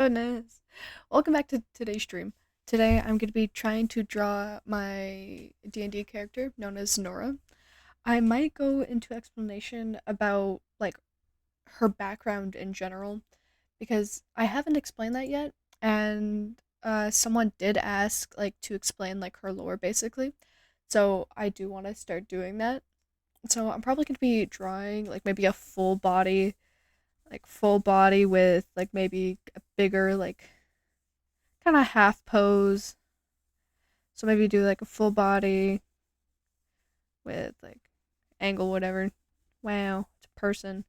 Goodness. Welcome back to today's stream. Today I'm going to be trying to draw my D&D character known as Nora. I might go into explanation about like her background in general because I haven't explained that yet and someone did ask like to explain like her lore basically. So I do want to start doing that. So I'm probably going to be drawing like maybe a full body with like maybe a bigger like kind of half pose. So maybe do like a full body with like angle, whatever. Wow, it's a person.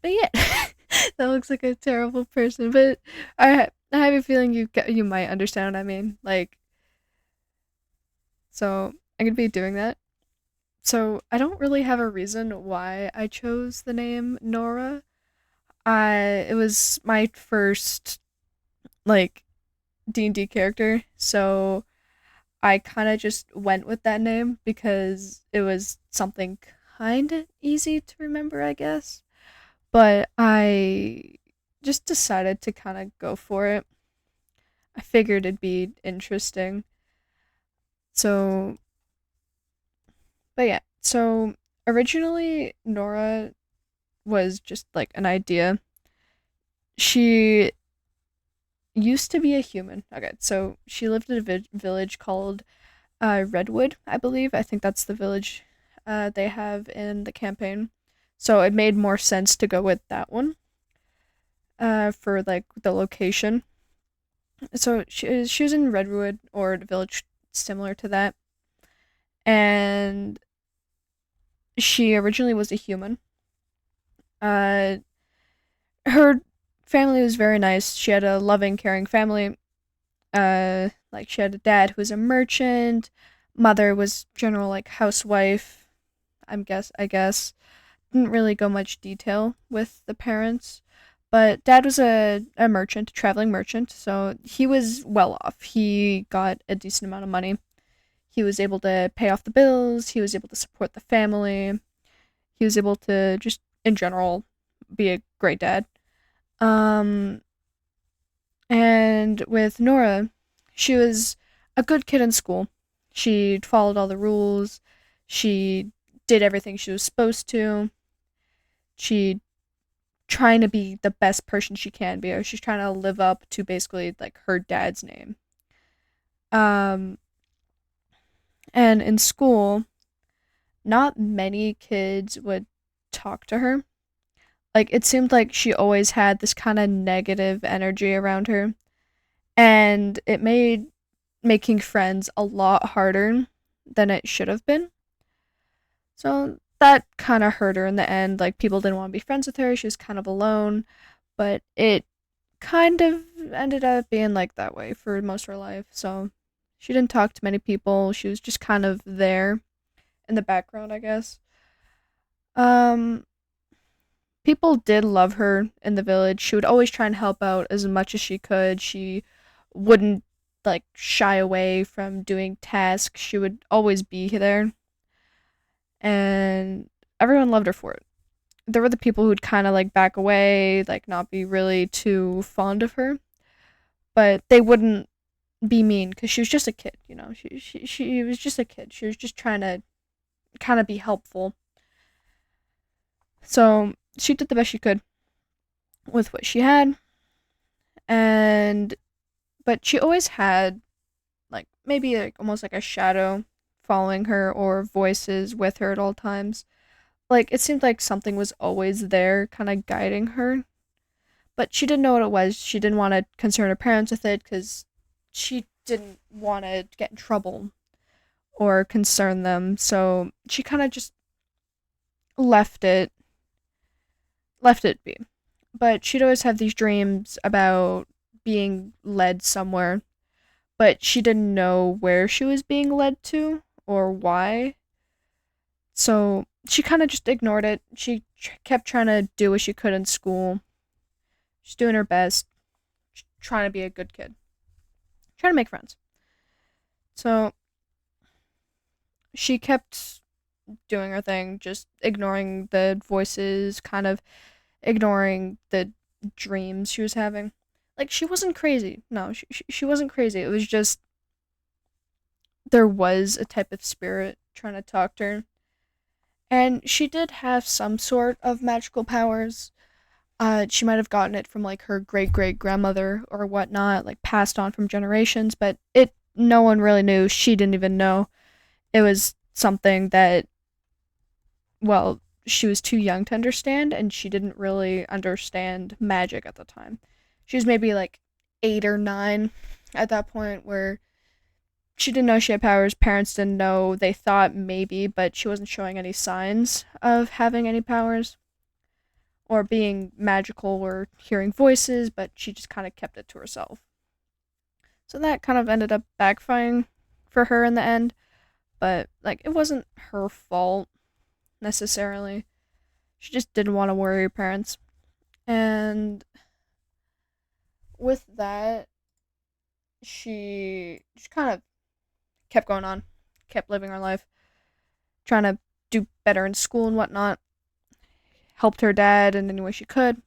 But yeah, that looks like a terrible person. But I have a feeling you might understand what I mean. Like, so I'm gonna be doing that. So I don't really have a reason why I chose the name Nora. I It was my first like D&D character, so I kind of just went with that name because it was something kind of easy to remember, I guess. But I just decided to kind of go for it. I figured it'd be interesting. So, but yeah. So, originally, Nora was just like an idea. She used to be a human. Okay, so she lived in a village called Redwood, I believe. I think that's the village they have in the campaign. So it made more sense to go with that one for like the location. So she was in Redwood or a village similar to that, and she originally was a human. Uh, her family was very nice. She had a loving, caring family. Like she had a dad who was a merchant. Mother was general like housewife. I guess didn't really go much detail with the parents. But dad was a merchant, a traveling merchant, so he was well off. He got a decent amount of money. He was able to pay off the bills, he was able to support the family, he was able to just, in general, be a great dad. Um, and with Nora, she was a good kid in school. She followed all the rules, she did everything she was supposed to. She trying to be the best person she can be, or she's trying to live up to basically like her dad's name. Um, and in school, not many kids would talk to her. Like it seemed like she always had this kind of negative energy around her, and it made making friends a lot harder than it should have been. So that kind of hurt her in the end. Like people didn't want to be friends with her. She was kind of alone, but it kind of ended up being like that way for most of her life. So she didn't talk to many people. She was just kind of there in the background, I guess. Um, People did love her in the village. She would always try and help out as much as she could. She wouldn't like shy away from doing tasks. She would always be there, and everyone loved her for it. There were the people who'd kind of like back away, like not be really too fond of her, but they wouldn't be mean because she was just a kid, you know. She was just a kid. She was just trying to kind of be helpful. So she did the best she could with what she had, and but she always had like maybe like almost like a shadow following her or voices with her at all times. Like it seemed like something was always there, kind of guiding her, but she didn't know what it was. She didn't want to concern her parents with it because she didn't want to get in trouble or concern them. So she kind of just left it left it be. But she'd always have these dreams about being led somewhere, but she didn't know where she was being led to or why. So she kind of just ignored it. She kept trying to do what she could in school. She's doing her best, trying to be a good kid, trying to make friends. So she kept doing her thing, just ignoring the voices, kind of ignoring the dreams she was having. Like, she wasn't crazy. No, she wasn't crazy. It was just there was a type of spirit trying to talk to her. And she did have some sort of magical powers. She might have gotten it from like her great great grandmother or whatnot, like passed on from generations, but it no one really knew. She didn't even know. It was something that, well, she was too young to understand, and she didn't really understand magic at the time. She was maybe like 8 or 9 at that point, where she didn't know she had powers. Parents didn't know. They thought maybe, but she wasn't showing any signs of having any powers or being magical or hearing voices, but she just kind of kept it to herself. So that kind of ended up backfiring for her in the end, but like it wasn't her fault necessarily. She just didn't want to worry her parents. And with that, she just kind of kept going on, kept living her life, trying to do better in school and whatnot, helped her dad in any way she could.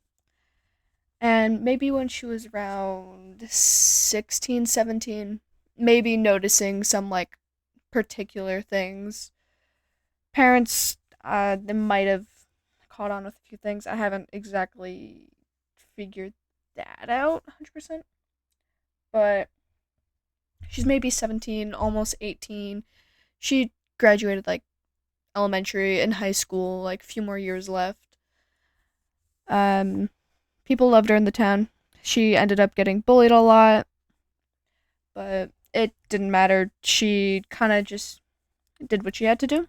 And maybe when she was around 16, 17, maybe noticing some like particular things. Parents, they might have caught on with a few things. I haven't exactly figured that out 100%, but she's maybe 17, almost 18. She graduated like elementary and high school, like a few more years left. Um, People loved her in the town. She ended up getting bullied a lot, but it didn't matter. She kind of just did what she had to do.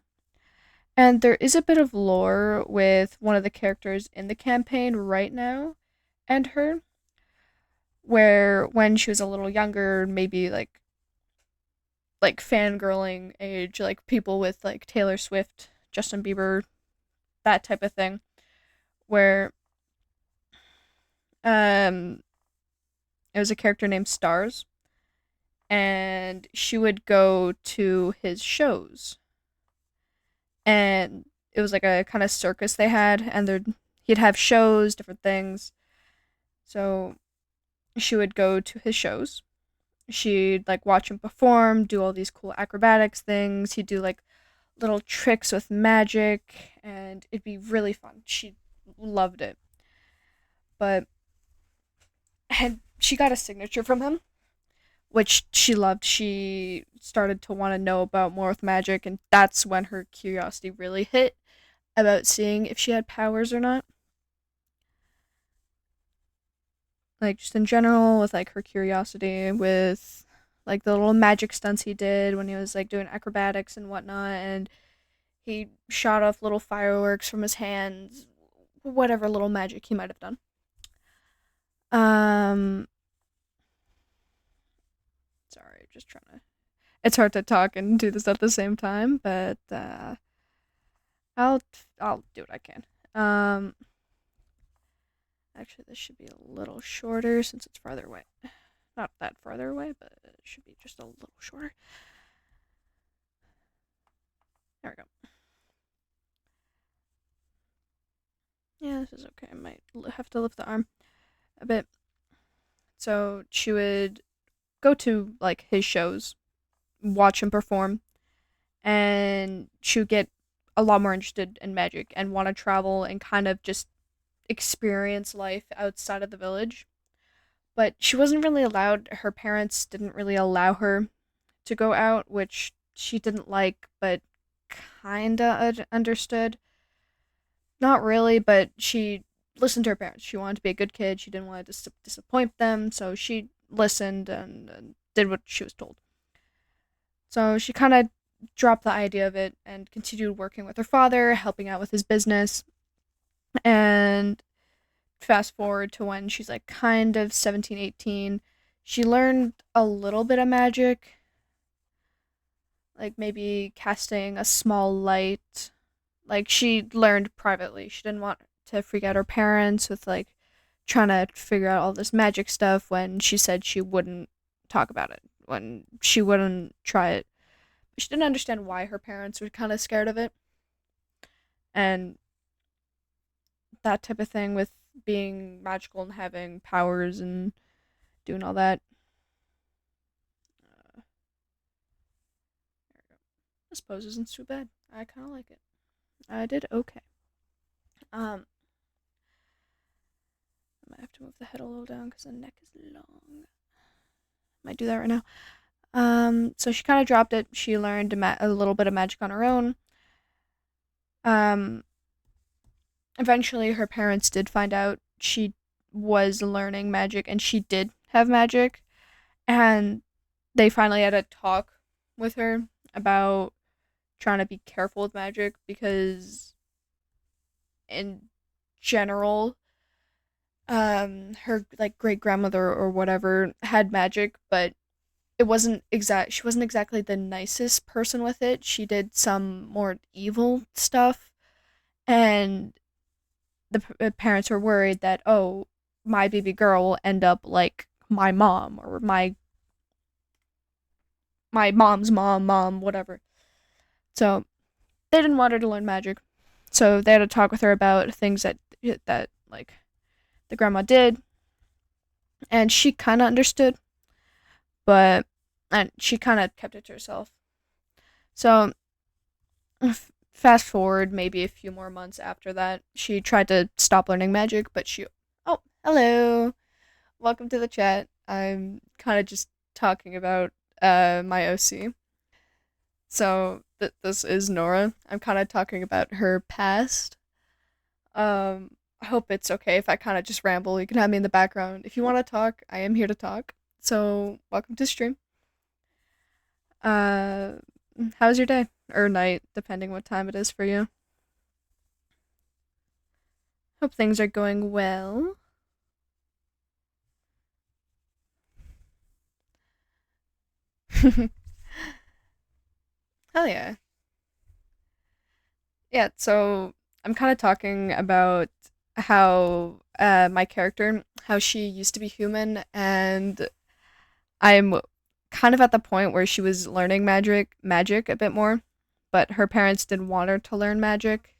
And there is a bit of lore with one of the characters in the campaign right now and her, where when she was a little younger, maybe like fangirling age, like people with like Taylor Swift, Justin Bieber, that type of thing, where um it was a character named Stars, and she would go to his shows, and it was like a kind of circus they had, and he'd have shows, different things. So she would go to his shows. She'd like watch him perform, do all these cool acrobatics things. He'd do like little tricks with magic, and it'd be really fun. She loved it. But had she got a signature from him, which she loved. She started to want to know about more with magic, and that's when her curiosity really hit about seeing if she had powers or not. Like just in general, with like her curiosity with like the little magic stunts he did when he was like doing acrobatics and whatnot, and he shot off little fireworks from his hands, whatever little magic he might have done. Um, Sorry, just trying to. It's hard to talk and do this at the same time, but I'll I'll do what I can. Um, Actually, this should be a little shorter since it's farther away. Not that farther away, but it should be just a little shorter. There we go. Yeah, this is okay. I might have to lift the arm a bit. So she would go to like his shows, watch him perform, and she would get a lot more interested in magic and want to travel and kind of just experience life outside of the village. But she wasn't really allowed, her parents didn't really allow her to go out, which she didn't like, but kinda understood. Not really, but she listened to her parents. She wanted to be a good kid. She didn't want to disappoint them, so she listened and did what she was told. So she kind of dropped the idea of it and continued working with her father, helping out with his business. And fast forward to when she's like kind of 17, 18, she learned a little bit of magic, like maybe casting a small light. Like she learned privately. She didn't want to freak out her parents with like trying to figure out all this magic stuff when she said she wouldn't talk about it, when she wouldn't try it. She didn't understand why her parents were kind of scared of it. And that type of thing with being magical and having powers and doing all that. This pose isn't too bad. I kind of like it. I did okay. Um, I might have to move the head a little down because the neck is long. Might do that right now. So she kind of dropped it. She learned a little bit of magic on her own. Um, Eventually, her parents did find out she was learning magic and she did have magic. And they finally had a talk with her about trying to be careful with magic because, in general, her like great grandmother or whatever had magic, but it wasn't exact. She wasn't exactly the nicest person with it. She did some more evil stuff, and the parents were worried that, oh, my baby girl will end up like my mom or my mom's mom, whatever. So they didn't want her to learn magic. So they had to talk with her about things that like the grandma did, and she kind of understood, but and she kind of kept it to herself. So fast forward maybe a few more months after that, she tried to stop learning magic, but she oh, hello. Welcome to the chat. I'm kind of just talking about my OC. So this is Nora. I'm kind of talking about her past. I hope it's okay if I kind of just ramble. You can have me in the background. If you want to talk, I am here to talk. So, welcome to stream. Uh, how's your day? Or night, depending what time it is for you. Hope things are going well. Hell yeah. Yeah, so I'm kind of talking about how my character, how she used to be human, and I'm kind of at the point where she was learning magic a bit more, but her parents didn't want her to learn magic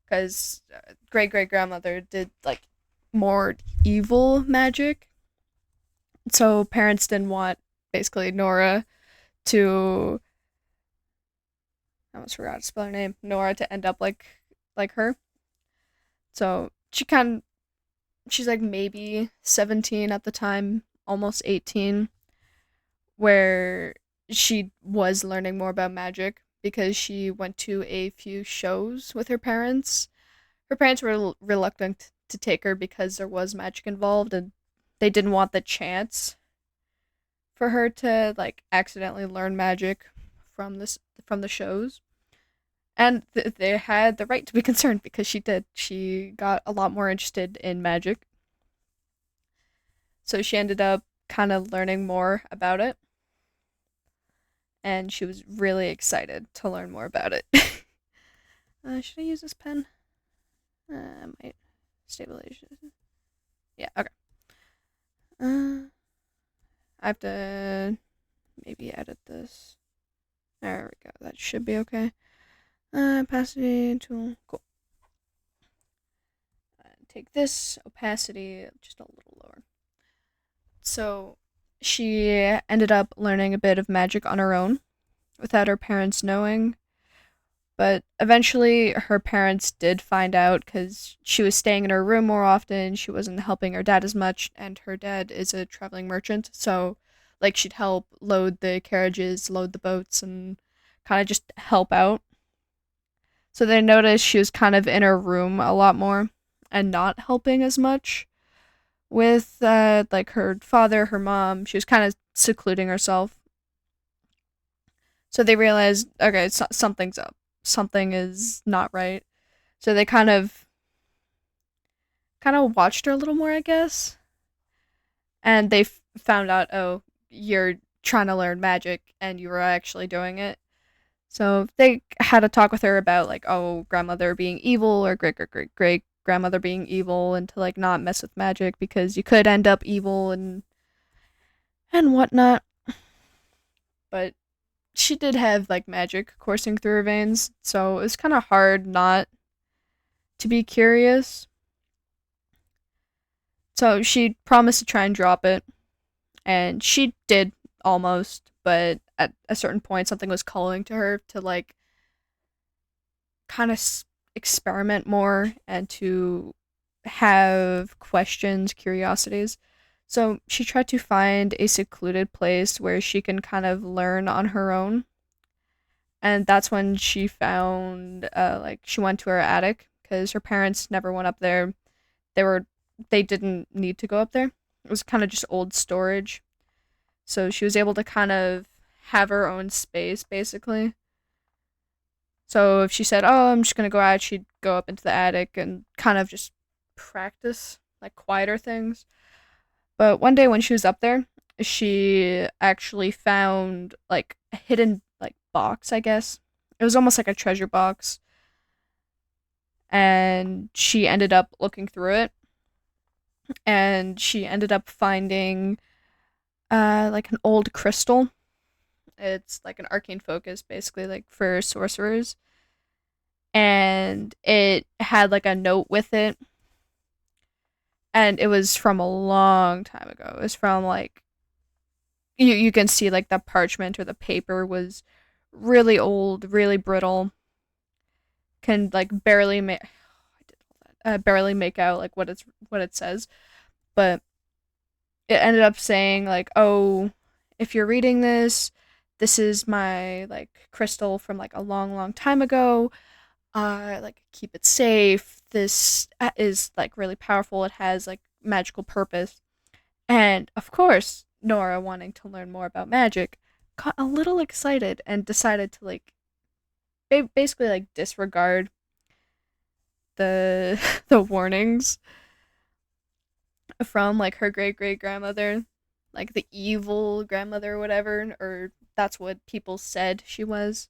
because great great grandmother did like more evil magic. So parents didn't want basically Nora to, I almost forgot to spell her name, Nora to end up like her. So she's like maybe 17 at the time, almost 18, where she was learning more about magic because she went to a few shows with her parents. Her parents were reluctant to take her because there was magic involved and they didn't want the chance for her to like accidentally learn magic from the shows. And they had the right to be concerned because she did. She got a lot more interested in magic. So she ended up kind of learning more about it. And she was really excited to learn more about it. Should I use this pen? I might. Stabilization. Yeah, okay. I have to maybe edit this. There we go. That should be okay. Opacity tool. Cool. Take this opacity just a little lower. So she ended up learning a bit of magic on her own without her parents knowing. But eventually, her parents did find out because she was staying in her room more often. She wasn't helping her dad as much, and her dad is a traveling merchant. So, like, she'd help load the carriages, load the boats, and kind of just help out. So they noticed she was kind of in her room a lot more and not helping as much with, like, her father, her mom. She was kind of secluding herself. So they realized, okay, something's up. Something is not right. So they kind of watched her a little more, I guess. And they found out, oh, you're trying to learn magic and you were actually doing it. So they had a talk with her about like, oh, grandmother being evil or great great great great grandmother being evil and to like not mess with magic because you could end up evil and whatnot. But she did have like magic coursing through her veins, so it was kind of hard not to be curious. So she promised to try and drop it, And she did almost, but at a certain point, something was calling to her to like kind of experiment more and to have questions, curiosities. So she tried to find a secluded place where she can kind of learn on her own. And that's when she found, like, she went to her attic because her parents never went up there. They were, they didn't need to go up there. It was kind of just old storage. So she was able to kind of have her own space, basically. So if she said, "Oh, I'm just gonna go out," she'd go up into the attic and kind of just practice like quieter things. But one day when she was up there, she actually found like a hidden like box, I guess. It was almost like a treasure box, and she ended up looking through it, and she ended up finding like an old crystal. It's like an arcane focus, basically, like for sorcerers, and it had like a note with it, and it was from a long time ago. It was from like you can see like the parchment or the paper was really old, really brittle, can like barely make out like what it says, but it ended up saying like, "Oh, if you're reading this, this is my like crystal from like a long time ago. Like keep it safe. This is like really powerful. It has like magical purpose." And of course, Nora, wanting to learn more about magic, got a little excited and decided to like basically like disregard the the warnings from like her great grandmother, like the evil grandmother or whatever, or that's what people said she was,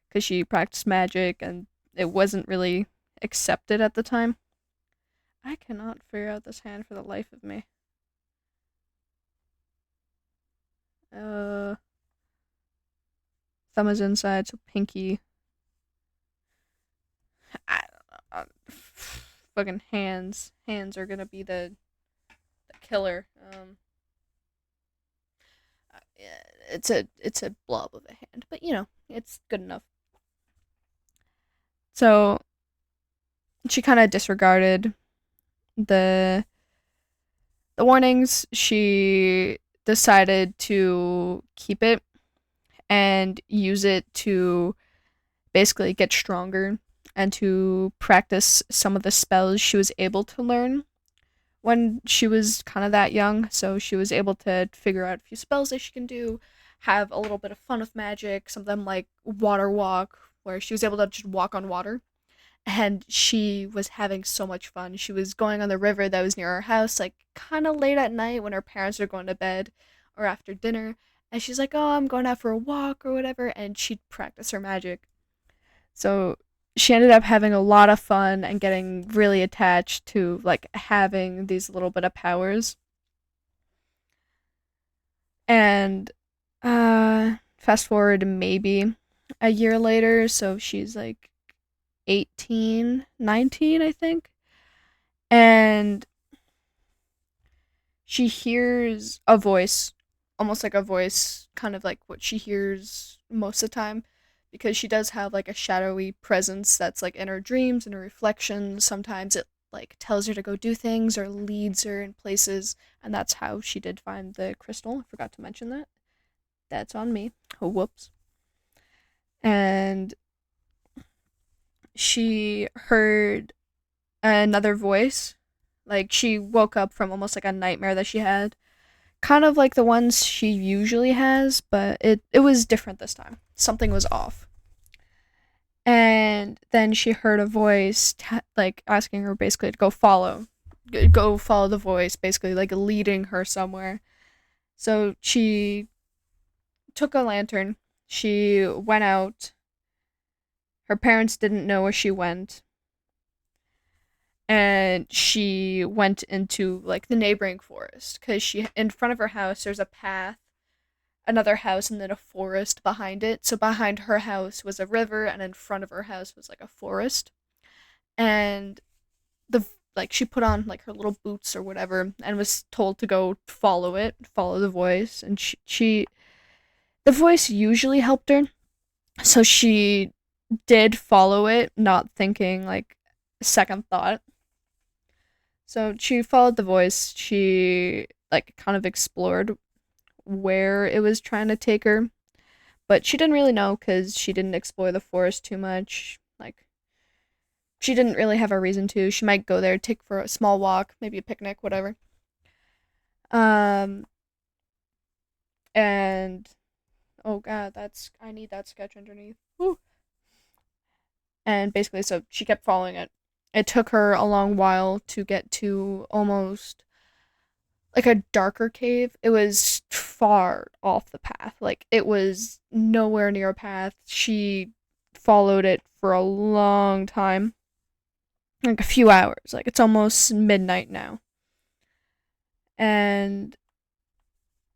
because she practiced magic and it wasn't really accepted at the time. I cannot figure out this hand for the life of me. Uh, Thumb is inside, so pinky. I, fucking hands. Hands are gonna be the killer. Yeah, it's a blob of a hand, but you know it's good enough. So she kind of disregarded the the warnings. She decided to keep it and use it to basically get stronger and to practice some of the spells she was able to learn when she was kind of that young. So she was able to figure out a few spells that she can do, have a little bit of fun with magic, some of them like water walk, where she was able to just walk on water. And she was having so much fun. She was going on the river that was near her house, like kind of late at night when her parents are going to bed or after dinner. And she's like, "Oh, I'm going out for a walk or whatever." And she'd practice her magic. So she ended up having a lot of fun and getting really attached to like having these little bit of powers. And fast forward maybe a year later, so she's like 18, 19, I think. And she hears a voice, almost like a voice, kind of like what she hears most of the time, because she does have like a shadowy presence that's like in her dreams and her reflections. Sometimes it like tells her to go do things or leads her in places, and that's how she did find the crystal. I forgot to mention that. That's on me. Oh, whoops. And she heard another voice. Like she woke up from almost like a nightmare that she had, kind of like the ones she usually has, but it was different this time. Something was off. And then she heard a voice like asking her basically to go follow the voice, basically like leading her somewhere. So she took a lantern. She went out. Her parents didn't know where she went, and she went into like the neighboring forest because she in front of her house there's a path, another house, and then a forest behind it. So behind her house was a river, and in front of her house was like a forest. And the like she put on like her little boots or whatever and was told to go follow it, follow the voice, and she the voice usually helped her. So she did follow it, not thinking like second thought. So she followed the voice. She like kind of explored where it was trying to take her, but she didn't really know cuz she didn't explore the forest too much. Like she didn't really have a reason to. She might go there, take for a small walk, maybe a picnic, whatever. Um and oh god, that's I need that sketch underneath. Woo. And basically, so she kept following it. It took her a long while to get to almost like a darker cave. It was far off the path. Like it was nowhere near a path. She followed it for a long time. Like a few hours. Like it's almost midnight now. And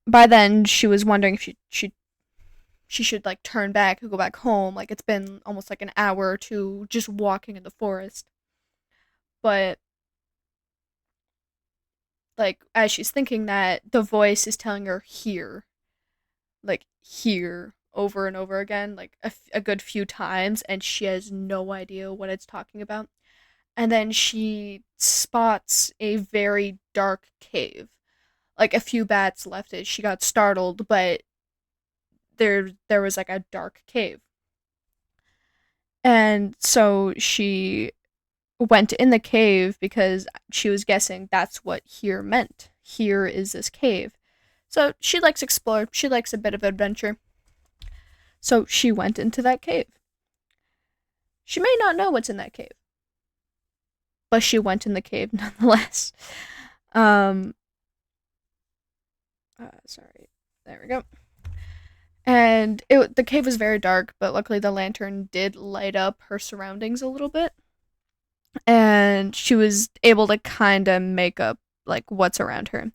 by then she was wondering if she should like turn back and go back home. Like it's been almost like an hour or two just walking in the forest. But like as she's thinking that, the voice is telling her here, like here over and over again, like a good few times, and she has no idea what it's talking about. And then she spots a very dark cave. Like a few bats left it. She got startled, but there was like a dark cave. And so she went in the cave because she was guessing that's what here meant. Here is this cave. So she likes explore. She likes a bit of adventure. So she went into that cave. She may not know what's in that cave, but she went in the cave nonetheless. Um, sorry. There we go. And the cave was very dark, but luckily the lantern did light up her surroundings a little bit, and she was able to kind of make up like what's around her.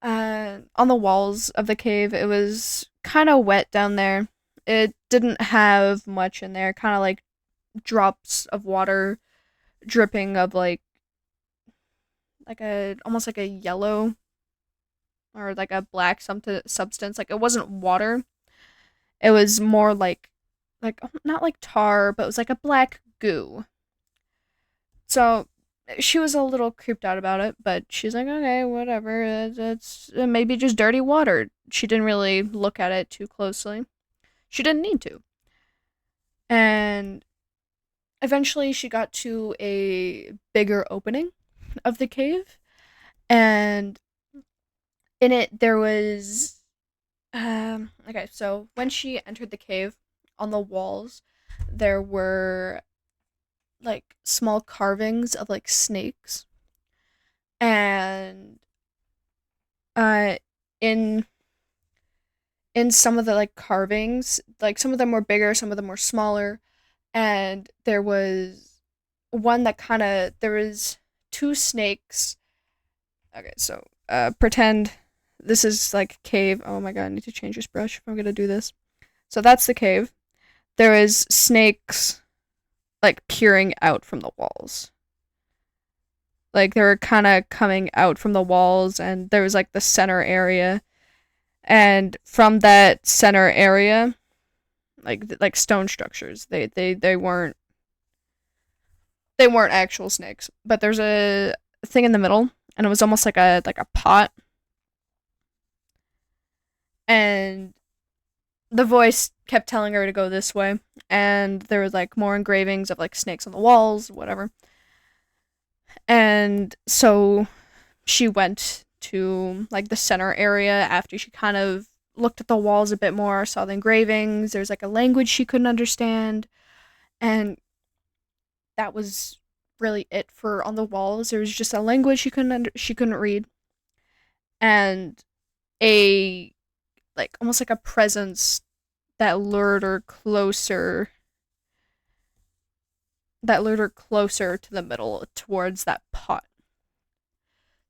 On the walls of the cave, it was kind of wet down there. It didn't have much in there, kind of like drops of water dripping of like a almost like a yellow or like a black substance. Like it wasn't water. It was more like not like tar, but it was like a black goo. So she was a little creeped out about it, but she's like, okay, whatever. It's maybe just dirty water. She didn't really look at it too closely. She didn't need to. And eventually she got to a bigger opening of the cave, and in it there was okay, so when she entered the cave, on the walls there were like small carvings of like snakes, and uh in some of the like carvings, like some of them were bigger, some of them were smaller, and there was one that kind of there was two snakes. Okay, so pretend this is like a cave. Oh my god, I need to change this brush if I'm gonna do this. So that's the cave. There is snakes like peering out from the walls. Like they were kind of coming out from the walls, and there was like the center area, and from that center area, like stone structures. They weren't actual snakes, but there's a thing in the middle, and it was almost like a pot, and the voice kept telling her to go this way, and there was like more engravings of like snakes on the walls, whatever. And so she went to like the center area after she kind of looked at the walls a bit more, saw the engravings. There's like a language she couldn't understand, and that was really it for on the walls. There was just a language she couldn't read, and a like almost like a presence that lured her closer to the middle towards that pot.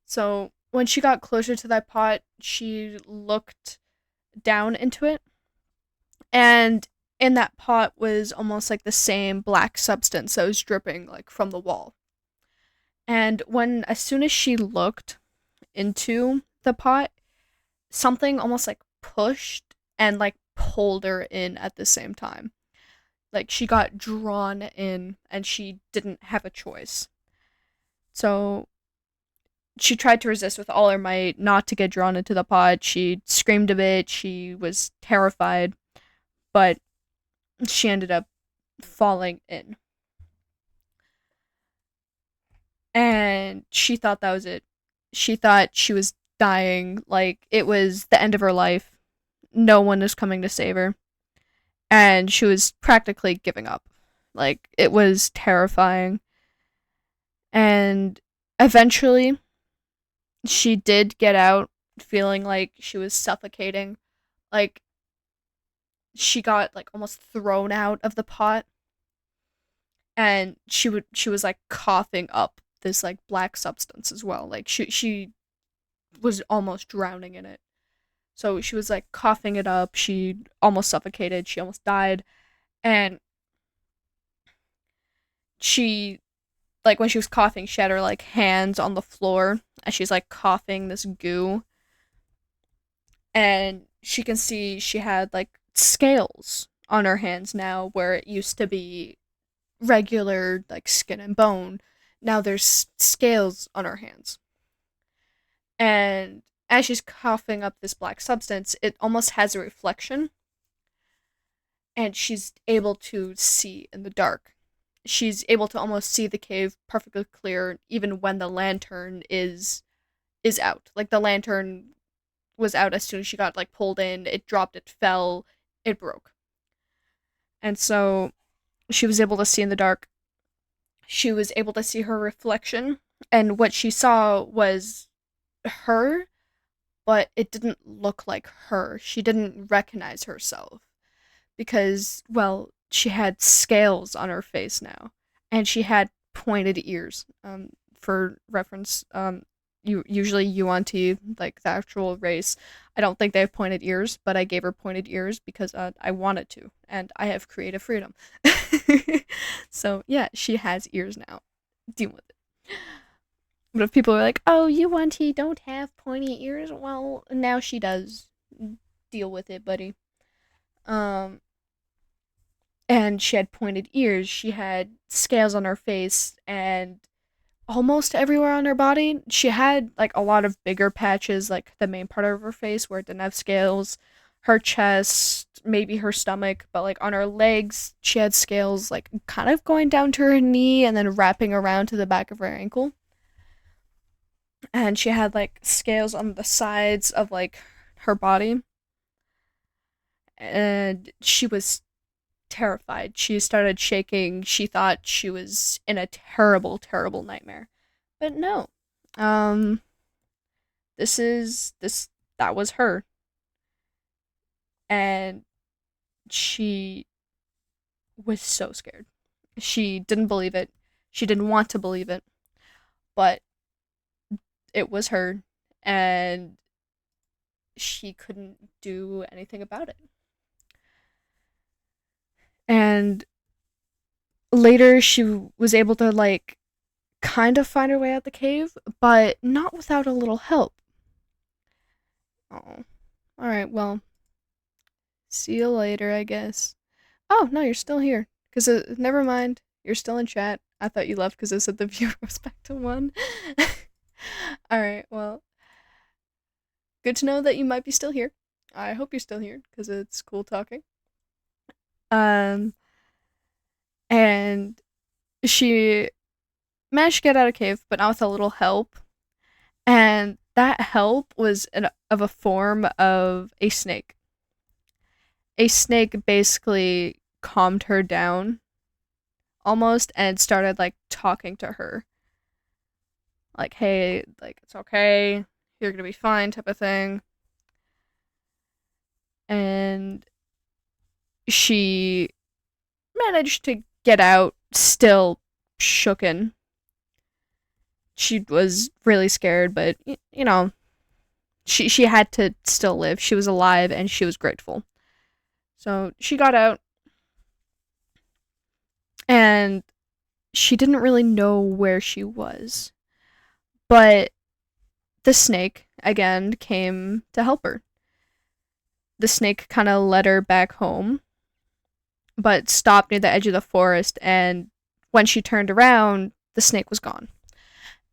So when she got closer to that pot, she looked down into it, and in that pot was almost like the same black substance that was dripping like from the wall. And as soon as she looked into the pot, something almost like pushed and like pulled her in at the same time. Like she got drawn in and she didn't have a choice. So she tried to resist with all her might not to get drawn into the pot. She screamed a bit. She was terrified, but she ended up falling in. And she thought that was it. She thought she was dying, like it was the end of her life. No one was coming to save her. And she was practically giving up. Like it was terrifying. And eventually she did get out feeling like she was suffocating. Like she got like almost thrown out of the pot and she was like coughing up this like black substance as well. Like she was almost drowning in it. So she was like coughing it up. She almost suffocated. She almost died. And she like when she was coughing, she had her like hands on the floor as she's like coughing this goo. And she can see she had like scales on her hands now where it used to be regular like skin and bone. Now there's scales on her hands. And as she's coughing up this black substance, it almost has a reflection and she's able to see in the dark. She's able to almost see the cave perfectly clear even when the lantern is out. Like the lantern was out as soon as she got like pulled in, it dropped, it fell, it broke. And so she was able to see in the dark. She was able to see her reflection and what she saw was her, but it didn't look like her. She didn't recognize herself because, well, she had scales on her face now, and she had pointed ears. For reference, usually Yuan-Ti, like the actual race, I don't think they have pointed ears, but I gave her pointed ears because I wanted to, and I have creative freedom. So yeah, she has ears now. Deal with it. But if people are like, "Oh, Yuan-Ti don't have pointy ears," well, now she does. Deal with it, buddy. Um, and she had pointed ears. She had scales on her face and almost everywhere on her body. She had like a lot of bigger patches, like the main part of her face where it didn't have scales. Her chest, maybe her stomach, but like on her legs, she had scales like kind of going down to her knee and then wrapping around to the back of her ankle. And she had like scales on the sides of like her body. And she was terrified. She started shaking. She thought she was in a terrible, terrible nightmare. But no. Um this that was her. And she was so scared. She didn't believe it. She didn't want to believe it. But it was her and she couldn't do anything about it. And later she was able to like kind of find her way out the cave, but not without a little help. Oh. Alright, well, see you later, I guess. Oh, no, you're still here. Because, never mind. You're still in chat. I thought you left because I said the viewer was back to one. Alright, well, good to know that you might be still here. I hope you're still here because it's cool talking. Um, and she managed to get out of cave, but not with a little help. And that help was of a form of a snake. A snake basically calmed her down almost and started like talking to her. Like, hey, like it's okay, you're gonna be fine type of thing. And she managed to get out still shooken. She was really scared, but you know, she had to still live. She was alive and she was grateful. So she got out and she didn't really know where she was. But the snake, again, came to help her. The snake kind of led her back home, but stopped near the edge of the forest. And when she turned around, the snake was gone.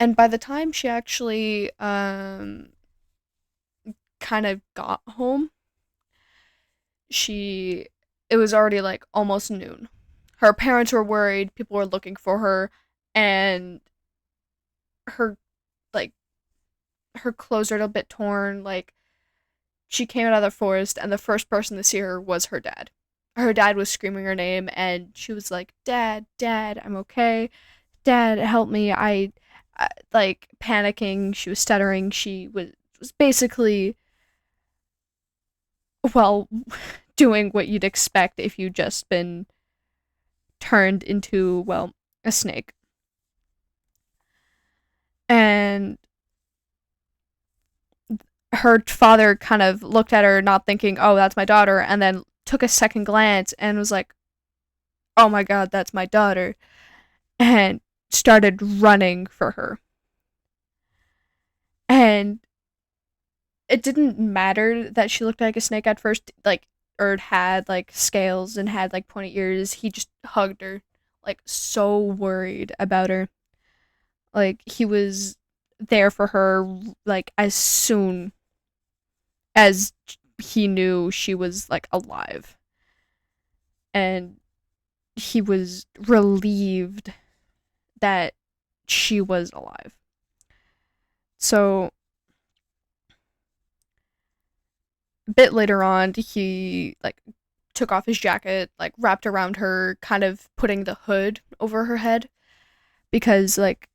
And by the time she actually kind of got home, she it was already like almost noon. Her parents were worried, people were looking for her, and her like her clothes are a bit torn. Like, she came out of the forest, and the first person to see her was her dad. Her dad was screaming her name, and she was like, "Dad, Dad, I'm okay. Dad, help me." I like panicking. She was stuttering. She was basically, well, doing what you'd expect if you'd just been turned into, well, a snake. And her father kind of looked at her, not thinking, "Oh, that's my daughter," and then took a second glance and was like, "Oh my god, that's my daughter," and started running for her. And it didn't matter that she looked like a snake at first, like, or had like scales and had like pointy ears. He just hugged her, like, so worried about her. Like, he was there for her, like, as soon as he knew she was like alive. And he was relieved that she was alive. So a bit later on, he like took off his jacket, like wrapped around her, kind of putting the hood over her head, because like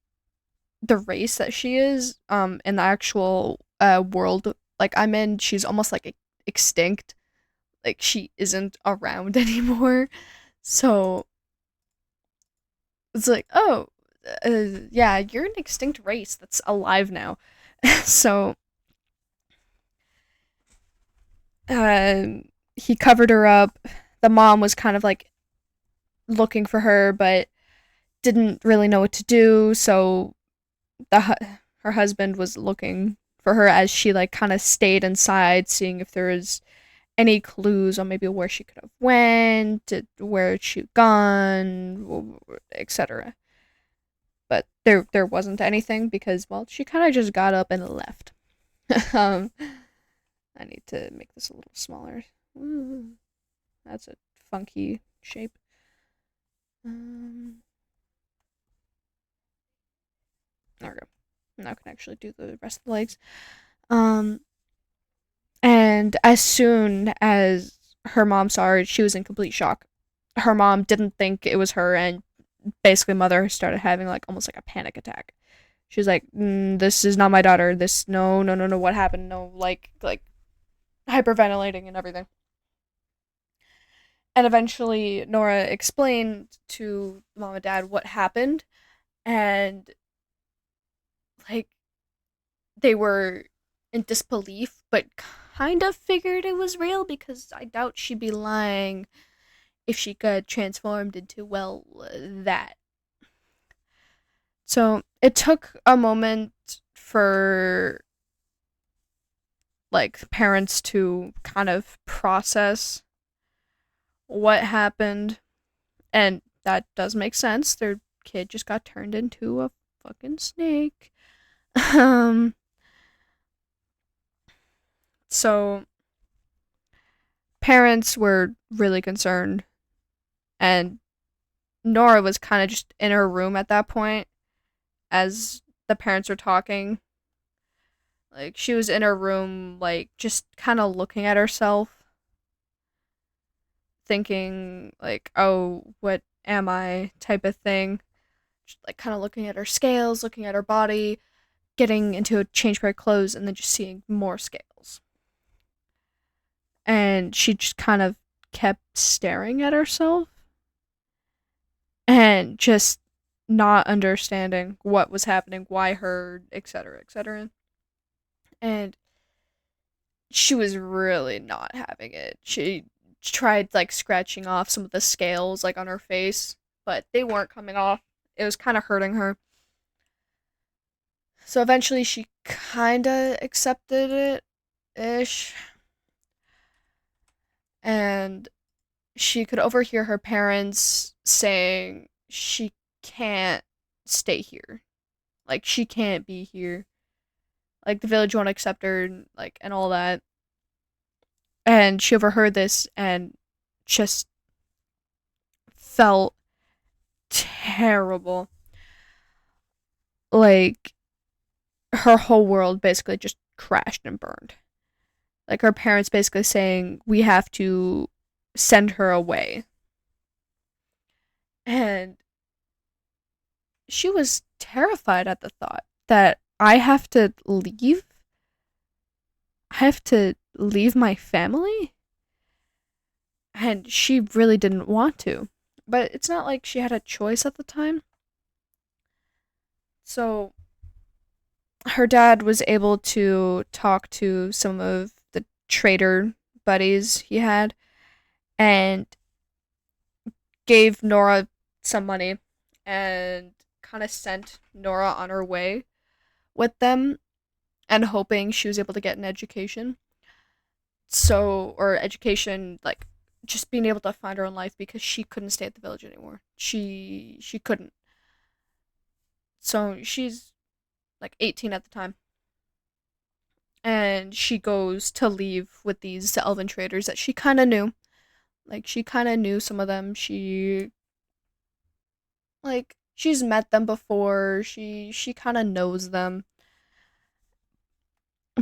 the race that she is, in the actual world like I'm in, she's almost like extinct. Like, she isn't around anymore. So it's like, oh, yeah, you're an extinct race that's alive now. So he covered her up. The mom was kind of like looking for her, but didn't really know what to do. So her husband was looking for her as she like kind of stayed inside, seeing if there was any clues on maybe where she could have went, where she'd gone, etc. But there wasn't anything because, well, she kind of just got up and left. um, I need to make this a little smaller. Ooh, that's a funky shape. Um, there we go. Now I can actually do the rest of the legs. Um, and as soon as her mom saw her, she was in complete shock. Her mom didn't think it was her, and basically, mother started having like almost like a panic attack. She was like, "This is not my daughter. This, no, no, no, no. What happened? No, like hyperventilating and everything." And eventually, Nora explained to mom and dad what happened, and like they were in disbelief, but kind of figured it was real because I doubt she'd be lying if she got transformed into, well, that. So it took a moment for like parents to kind of process what happened, and that does make sense. Their kid just got turned into a fucking snake. um so parents were really concerned, and Nora was kind of just in her room at that point as the parents were talking. Like, she was in her room, like, just kind of looking at herself, thinking, like, "Oh, what am I?" type of thing. Just, like, kind of looking at her scales, looking at her body, getting into a change pair of clothes, and then just seeing more scales. And she just kind of kept staring at herself and just not understanding what was happening, why her, etc., etc. And she was really not having it. She tried like scratching off some of the scales like on her face, but they weren't coming off. It was kind of hurting her. So eventually she kinda accepted it ish, and she could overhear her parents saying she can't stay here. Like she can't be here. Like the village won't accept her, like and all that. And she overheard this and just felt terrible. Like her whole world basically just crashed and burned. Like her parents basically saying we have to send her away. And she was terrified at the thought that I have to leave my family? And she really didn't want to. But it's not like she had a choice at the time. So her dad was able to talk to some of the trader buddies he had and gave Nora some money and kind of sent Nora on her way with them and hoping she was able to get an education. So, or education, like just being able to find her own life because she couldn't stay at the village anymore. She couldn't. So she's like 18 at the time, and she goes to leave with these elven traders that she kind of knew. Like she kind of knew some of them. She's met them before. She kind of knows them.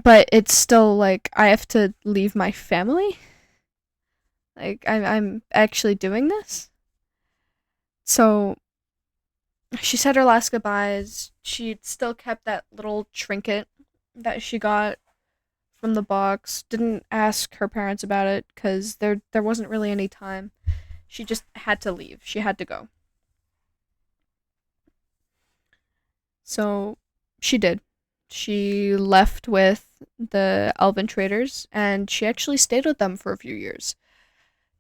But it's still like I have to leave my family. Like I'm actually doing this. So she said her last goodbyes. She still kept that little trinket that she got from the box. Didn't ask her parents about it because there wasn't really any time. She just had to leave. She had to go. So she did. She left with the elven traders and she actually stayed with them for a few years.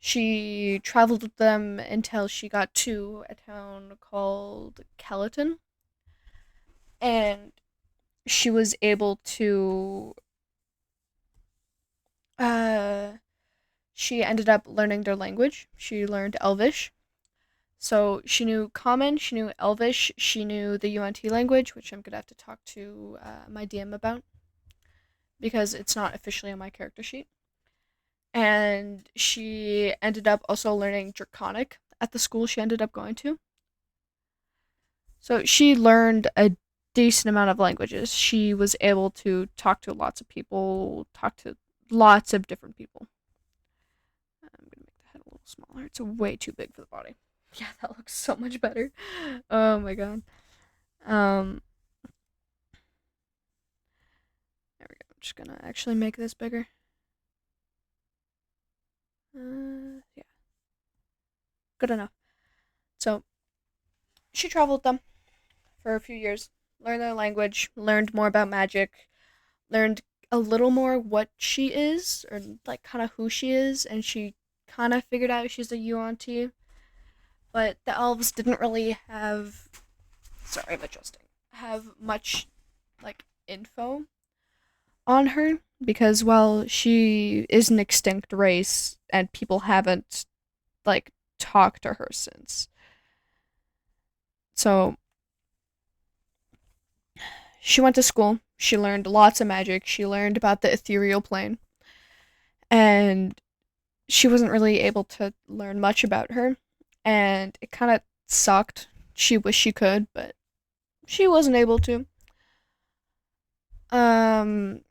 She traveled with them until she got to a town called Kelleton, and she was able to. Uh, she ended up learning their language. She learned Elvish. So she knew Common, she knew Elvish, she knew the UNT language, which I'm gonna have to talk to my DM about because it's not officially on my character sheet. And she ended up also learning Draconic at the school she ended up going to. So she learned a decent amount of languages. She was able to talk to lots of people, talk to lots of different people. I'm gonna make the head a little smaller. It's way too big for the body. Yeah, that looks so much better. Oh my god. Um, there we go. I'm just gonna actually make this bigger. Yeah, good enough. So she traveled with them for a few years, learned their language, learned more about magic, learned a little more what she is, or like kind of who she is, and she kind of figured out she's a UNT. But the elves didn't really have. Sorry, I'm adjusting. Have much like info on her because well she is an extinct race and people haven't like talked to her since. So she went to school. She learned lots of magic. She learned about the ethereal plane. And she wasn't really able to learn much about her. And it kind of sucked. She wished she could, but she wasn't able to. Um,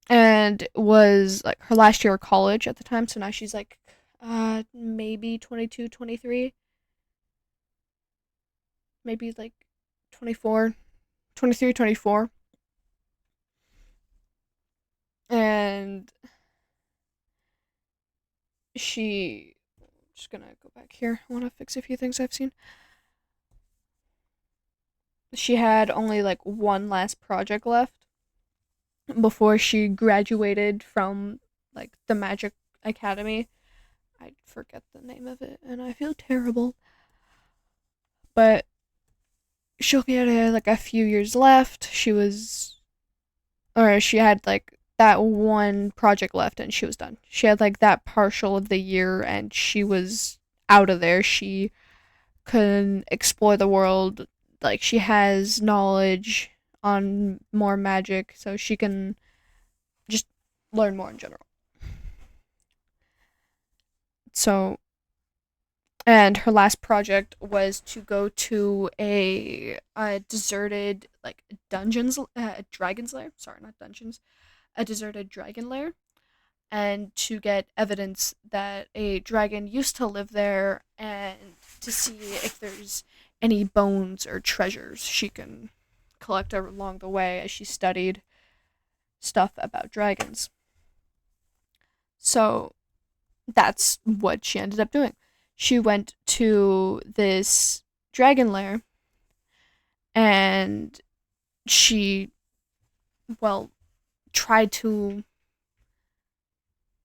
and it was like her last year of college at the time. So now she's like, maybe 22, 23, maybe like 24, 23, 24. And she just gonna go back here. I want to fix a few things I've seen. She had only like one last project left before she graduated from like the Magic Academy. I forget the name of it and I feel terrible. But she only had like a few years left. She had like that one project left and she was done. She had like that partial of the year and she was out of there. She can explore the world. Like she has knowledge on more magic, so she can just learn more in general. So, and her last project was to go to a deserted like dragon's lair. Sorry, not dungeons. A deserted dragon lair, and to get evidence that a dragon used to live there, and to see if there's any bones or treasures she can collect along the way as she studied stuff about dragons. So that's what she ended up doing. She went to this dragon lair and she, well, tried to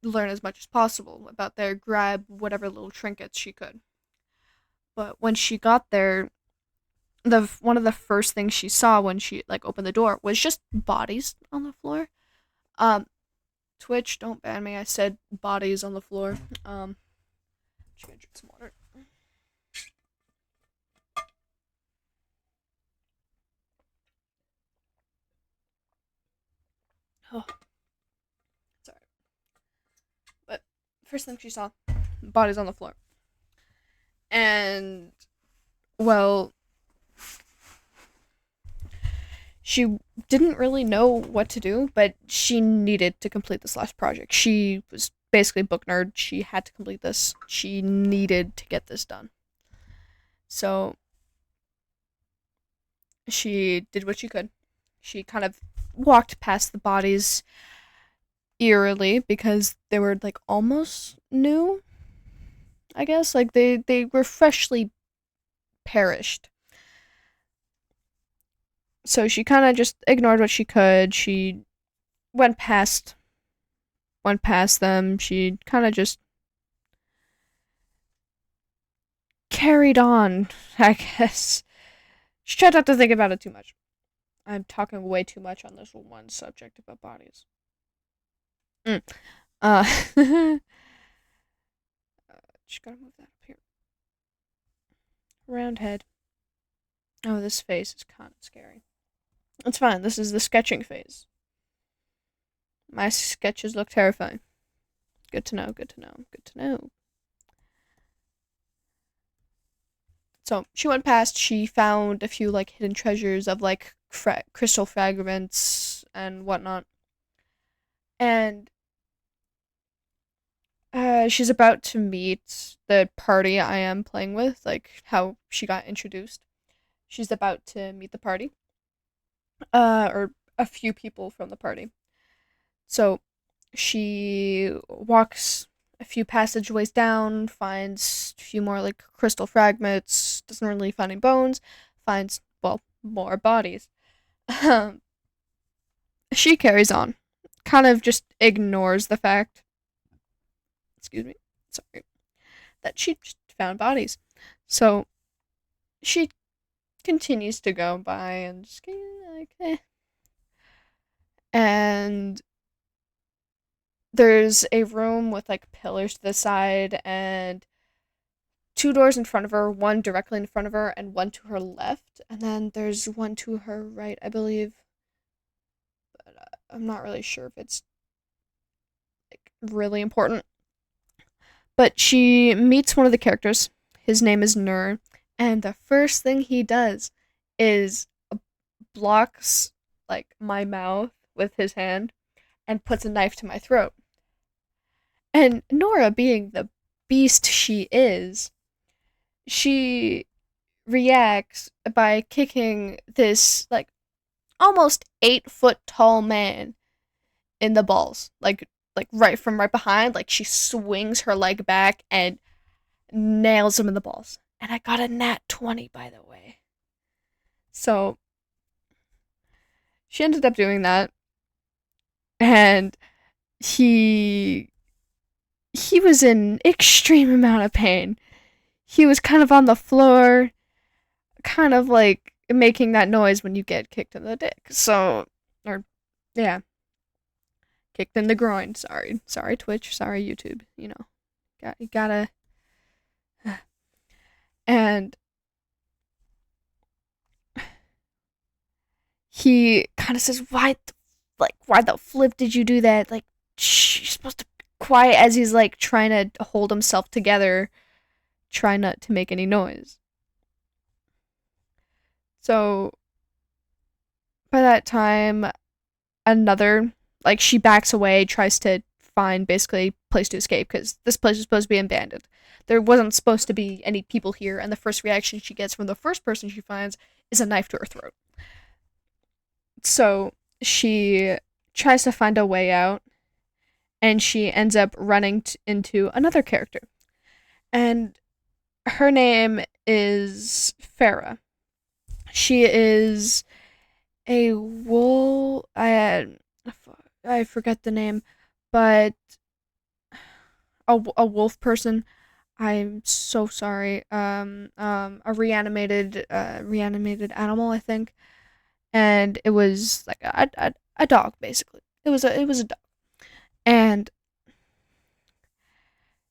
learn as much as possible about there, grab whatever little trinkets she could. But when she got there, the one of the first things she saw when she like opened the door was just bodies on the floor. Um, Twitch, don't ban me. I said bodies on the floor. Just gonna drink some water. Oh, sorry. But first thing she saw, bodies on the floor, and well, she didn't really know what to do, but she needed to complete this last project. She was basically a book nerd. She had to complete this. She needed to get this done. So she did what she could. She kind of walked past the bodies eerily because they were like almost new, I guess. Like they were freshly perished. So she kind of just ignored what she could. She went past went past them. She kind of just carried on, I guess. She tried not to think about it too much. I'm talking way too much on this one subject about bodies. Mm. Uh, just gotta move that up here. Round head. Oh, this face is kind of scary. It's fine. This is the sketching phase. My sketches look terrifying. Good to know. Good to know. Good to know. So she went past. She found a few like hidden treasures of like crystal fragments and whatnot. And she's about to meet the party I am playing with, like how she got introduced. She's about to meet the party, or a few people from the party. So she walks a few passageways down, finds a few more like crystal fragments, doesn't really find any bones, finds, well, more bodies. She carries on, kind of just ignores the fact, excuse me, sorry, that she just found bodies. So she continues to go by and just like, eh. And there's a room with like pillars to the side and two doors in front of her, one directly in front of her and one to her left, and then there's one to her right, I believe. But I'm not really sure if it's like really important. But she meets one of the characters. His name is Nur, and the first thing he does is blocks like my mouth with his hand and puts a knife to my throat. And Nora, being the beast she is, she reacts by kicking this like almost 8 foot tall man in the balls, like right behind. Like she swings her leg back and nails him in the balls. And I got a nat 20, by the way. So she ended up doing that, and he he was in extreme amount of pain. He was kind of on the floor, kind of like making that noise when you get kicked in the dick. So, or yeah, kicked in the groin. Sorry Twitch. Sorry YouTube. You gotta. And he kind of says, why the flip did you do that? Like, shh, you're supposed to be quiet, as he's like trying to hold himself together, try not to make any noise. So by that time, another, like, she backs away, tries to find basically a place to escape because this place is supposed to be abandoned. There wasn't supposed to be any people here, and the first reaction she gets from the first person she finds is a knife to her throat. So she tries to find a way out, and she ends up running into another character. And her name is Farah. She is a wool. I forget the name, but a wolf person. I'm so sorry. A reanimated animal, I think, and it was like a dog, basically. It was a dog, and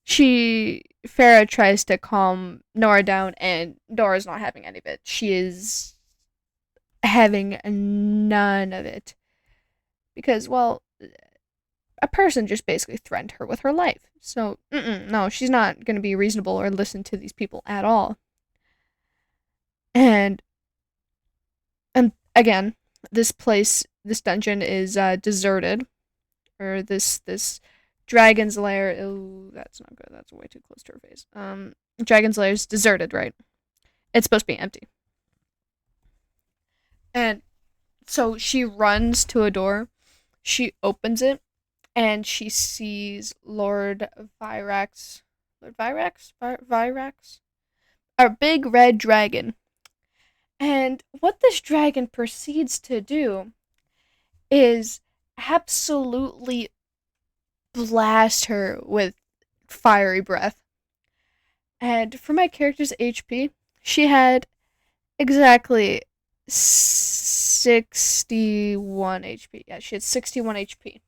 Farah tries to calm Nora down, and Nora's not having any of it. She is having none of it because, well, a person just basically threatened her with her life. So, no, she's not going to be reasonable or listen to these people at all. And again, this dungeon is deserted, or this dragon's lair. Oh, that's not good. That's way too close to her face. Dragon's lair is deserted, right? It's supposed to be empty. And so she runs to a door. She opens it, and she sees Lord Virax. Lord Virax? Virax? A big red dragon. And what this dragon proceeds to do is absolutely blast her with fiery breath. And for my character's HP, she had exactly 61 HP. Yeah, she had 61 HP.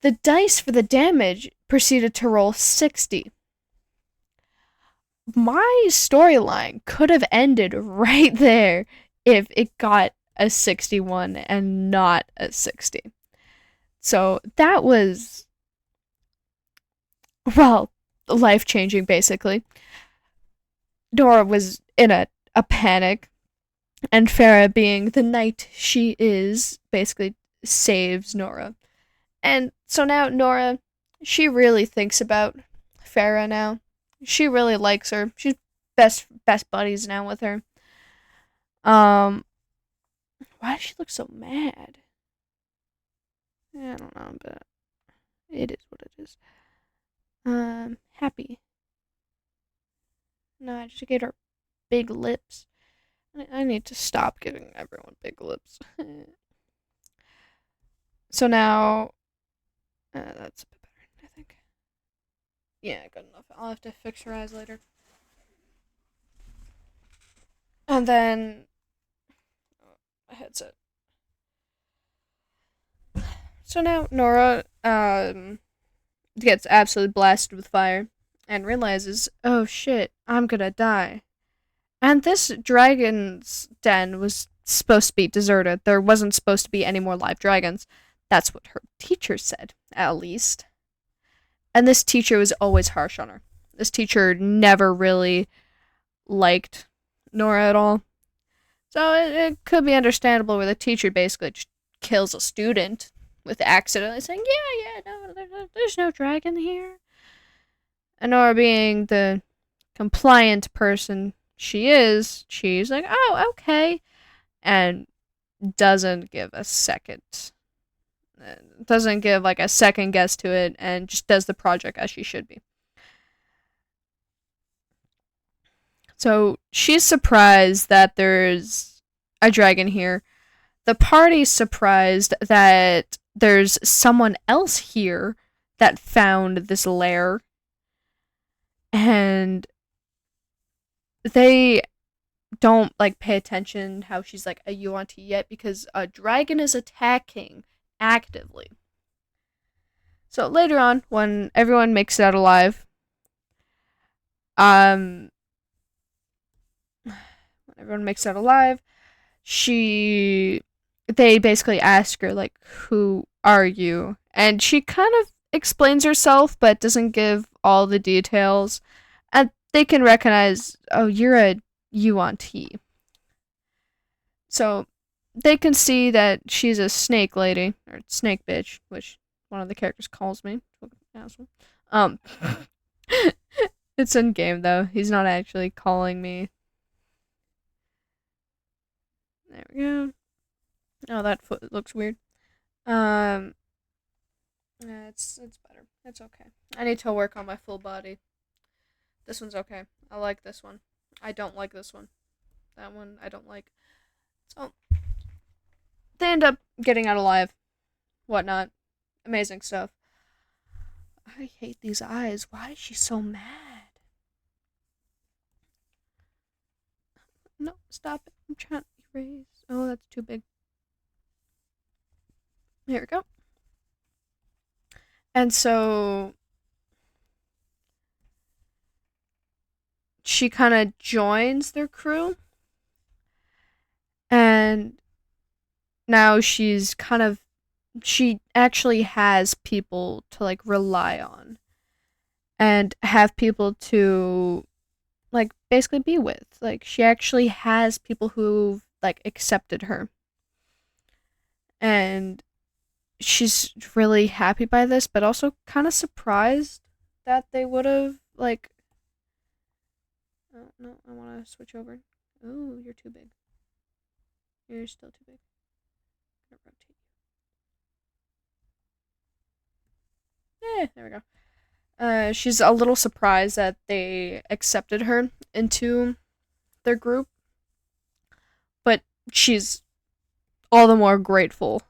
The dice for the damage proceeded to roll 60. My storyline could have ended right there if it got a 61 and not a 60. So that was, well, life changing, basically. Nora was in a panic, and Farah, being the knight she is, basically saves Nora. And so now Nora, she really thinks about Farah now. She really likes her. She's best buddies now with her. Why does she look so mad? I don't know, but it is what it is. Happy. No, I just gave her big lips. I need to stop giving everyone big lips. So now, that's a bit better, I think. Yeah, good enough. I'll have to fix her eyes later. And then, my headset. So now Nora gets absolutely blasted with fire and realizes, oh shit, I'm gonna die. And this dragon's den was supposed to be deserted. There wasn't supposed to be any more live dragons. That's what her teacher said, at least. And this teacher was always harsh on her. This teacher never really liked Nora at all. So it could be understandable where the teacher basically just kills a student with accidentally saying, no, there's no dragon here. And Nora, being the compliant person she is, she's like, oh, okay. And doesn't give a second. Doesn't give like a second guess to it, and just does the project as she should be. So she's surprised that there's a dragon here. The party's surprised that there's someone else here that found this lair. And they don't like pay attention how she's like a yuan-ti yet because a dragon is attacking actively. So later on, when everyone makes it out alive, um, when everyone makes it out alive, she, they basically ask her like, "Who are you?" And she kind of explains herself, but doesn't give all the details. And they can recognize, oh, you're a yuan-ti. So they can see that she's a snake lady or snake bitch, which one of the characters calls me. Asshole. Um, it's in game though. He's not actually calling me. There we go. Oh, that foot looks weird. Um, yeah, it's better. It's okay. I need to work on my full body. This one's okay. I like this one. I don't like this one. That one I don't like. So they end up getting out alive. Whatnot. Amazing stuff. I hate these eyes. Why is she so mad? No, stop it. I'm trying to erase. Oh, that's too big. Here we go. And so she kind of joins their crew. And now she actually has people to like rely on and have people to like basically be with. Like she actually has people who've like accepted her. And she's really happy by this, but also kind of surprised that they would have like. Oh no, I want to switch over. Oh, you're too big. You're still too big. I'm gonna rotate you. There we go. She's a little surprised that they accepted her into their group, but she's all the more grateful.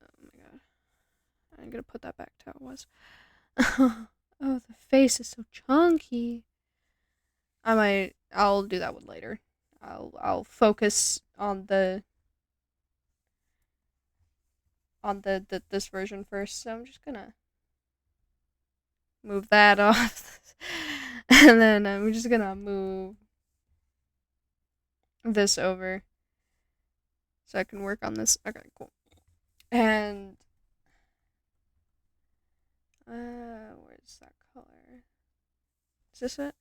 Oh my god. I'm gonna put that back to how it was. Oh, the face is so chunky. I'll do that one later. I'll focus on the this version first. So I'm just gonna move that off. And then I'm just gonna move this over so I can work on this. Okay, cool. And where's that color? Is this it?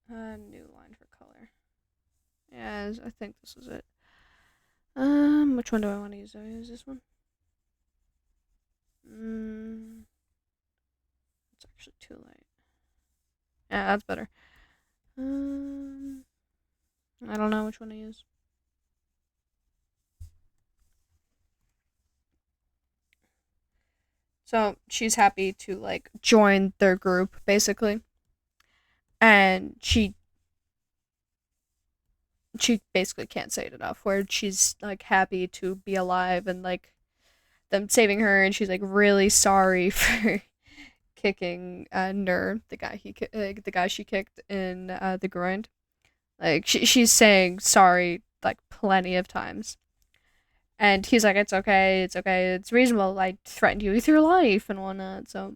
New line for color. Yeah, I think this is it. Which one do I want to use? Do I use this one? It's actually too light. Yeah, that's better. I don't know which one to use. So she's happy to like join their group basically, and she basically can't say it enough. Where she's like happy to be alive and like them saving her, and she's like really sorry for kicking Nur, the guy she kicked in the groin. Like she's saying sorry like plenty of times. And he's like, it's okay, it's okay, it's reasonable. I threatened you with your life and whatnot. So,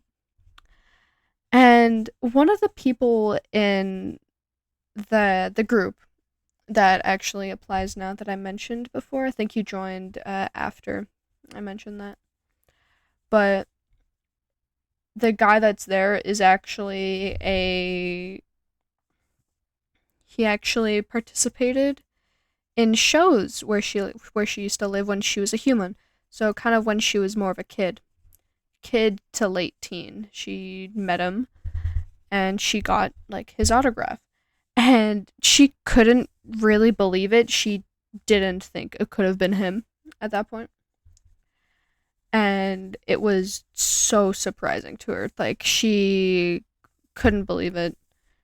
and one of the people in the group that actually applies now that I mentioned before, I think you joined after I mentioned that. But the guy that's there is actually a he actually participated in shows where she used to live when she was a human. So kind of when she was more of a kid to late teen. She met him and she got like his autograph. And she couldn't really believe it. She didn't think it could have been him at that point. And it was so surprising to her. Like she couldn't believe it.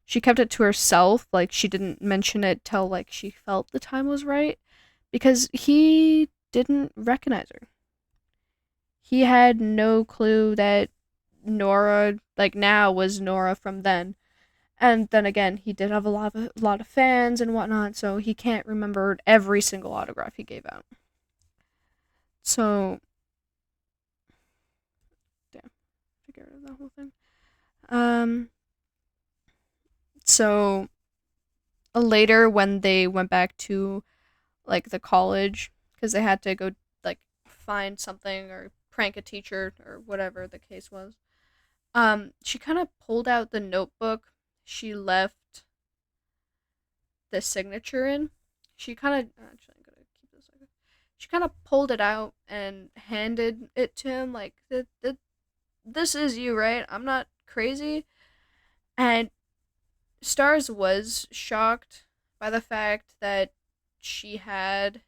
She kept it to herself, like she didn't mention it till like she felt the time was right because he didn't recognize her. He had no clue that Nora like now was Nora from then. And then again, he did have a lot of fans and whatnot, so he can't remember every single autograph he gave out. So, damn, figure out the whole thing. Um, so later when they went back to like the college because they had to go like find something or prank a teacher or whatever the case was. She kind of pulled out the notebook she left the signature in. She kind of actually I'm gonna keep this. She kind of pulled it out and handed it to him like this is you, right? I'm not crazy. And Stars was shocked by the fact that she had